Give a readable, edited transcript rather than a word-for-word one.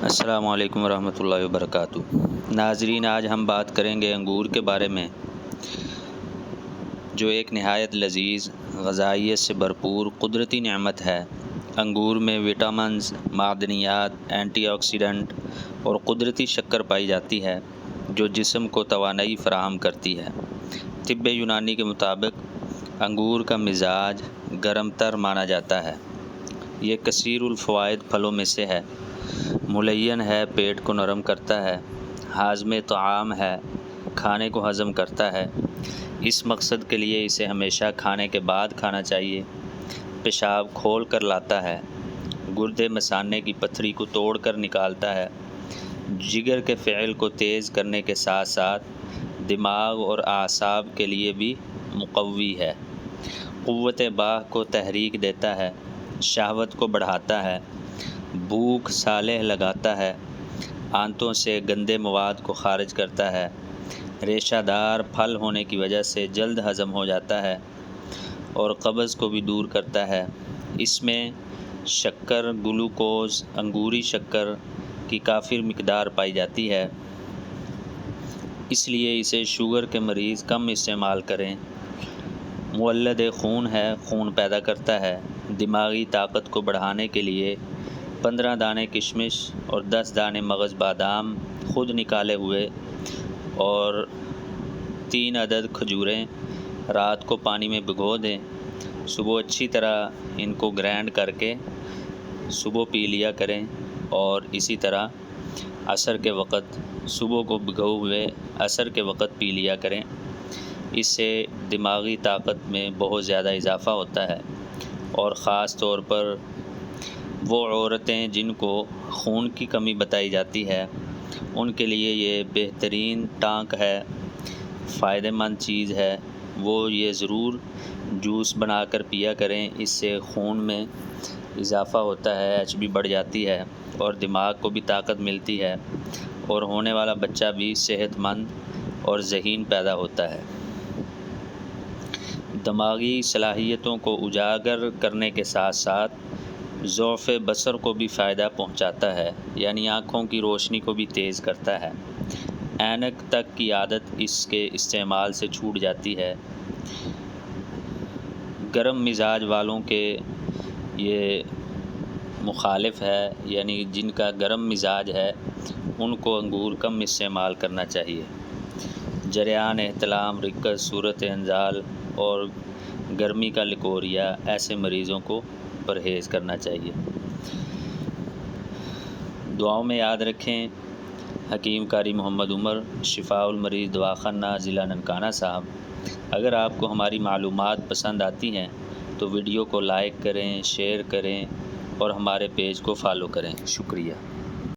السلام علیکم ورحمۃ اللہ وبرکاتہ۔ ناظرین، آج ہم بات کریں گے انگور کے بارے میں، جو ایک نہایت لذیذ، غذائیت سے بھرپور قدرتی نعمت ہے۔ انگور میں وٹامنز، معدنیات، اینٹی آکسیڈنٹ اور قدرتی شکر پائی جاتی ہے، جو جسم کو توانائی فراہم کرتی ہے۔ طب یونانی کے مطابق انگور کا مزاج گرم تر مانا جاتا ہے۔ یہ کثیر الفوائد پھلوں میں سے ہے۔ ملین ہے، پیٹ کو نرم کرتا ہے، ہاضمِ طعام ہے، کھانے کو ہضم کرتا ہے۔ اس مقصد کے لیے اسے ہمیشہ کھانے کے بعد کھانا چاہیے۔ پیشاب کھول کر لاتا ہے، گردے مثانے کی پتھری کو توڑ کر نکالتا ہے، جگر کے فعل کو تیز کرنے کے ساتھ ساتھ دماغ اور اعصاب کے لیے بھی مقوی ہے۔ قوت باہ کو تحریک دیتا ہے، شہوت کو بڑھاتا ہے، بھوک صالح لگاتا ہے، آنتوں سے گندے مواد کو خارج کرتا ہے، ریشہ دار پھل ہونے کی وجہ سے جلد ہضم ہو جاتا ہے اور قبض کو بھی دور کرتا ہے۔ اس میں شکر، گلوکوز، انگوری شکر کی کافی مقدار پائی جاتی ہے، اس لیے اسے شوگر کے مریض کم استعمال کریں۔ مولد خون ہے، خون پیدا کرتا ہے۔ دماغی طاقت کو بڑھانے کے لیے 15 دانے کشمش اور 10 دانے مغز بادام خود نکالے ہوئے اور 3 عدد کھجوریں رات کو پانی میں بھگو دیں۔ صبح اچھی طرح ان کو گرائنڈ کر کے صبح پی لیا کریں، اور اسی طرح عصر کے وقت صبح کو بھگو ہوئے عصر کے وقت پی لیا کریں۔ اس سے دماغی طاقت میں بہت زیادہ اضافہ ہوتا ہے، اور خاص طور پر وہ عورتیں جن کو خون کی کمی بتائی جاتی ہے، ان کے لیے یہ بہترین ٹانک ہے، فائدہ مند چیز ہے۔ وہ یہ ضرور جوس بنا کر پیا کریں، اس سے خون میں اضافہ ہوتا ہے، ایچ بی بڑھ جاتی ہے اور دماغ کو بھی طاقت ملتی ہے، اور ہونے والا بچہ بھی صحت مند اور ذہین پیدا ہوتا ہے۔ دماغی صلاحیتوں کو اجاگر کرنے کے ساتھ ساتھ ضعف بصر کو بھی فائدہ پہنچاتا ہے، یعنی آنکھوں کی روشنی کو بھی تیز کرتا ہے۔ اینک تک کی عادت اس کے استعمال سے چھوٹ جاتی ہے۔ گرم مزاج والوں کے یہ مخالف ہے، یعنی جن کا گرم مزاج ہے ان کو انگور کم استعمال کرنا چاہیے۔ جریان احتلام، رکت، صورت انزال اور گرمی کا لکوریا، ایسے مریضوں کو پرہیز کرنا چاہیے۔ دعاؤں میں یاد رکھیں، حکیم قاری محمد عمر، شفاء المریض دواخانہ، ضلع ننکانہ صاحب۔ اگر آپ کو ہماری معلومات پسند آتی ہیں تو ویڈیو کو لائک کریں، شیئر کریں اور ہمارے پیج کو فالو کریں۔ شکریہ۔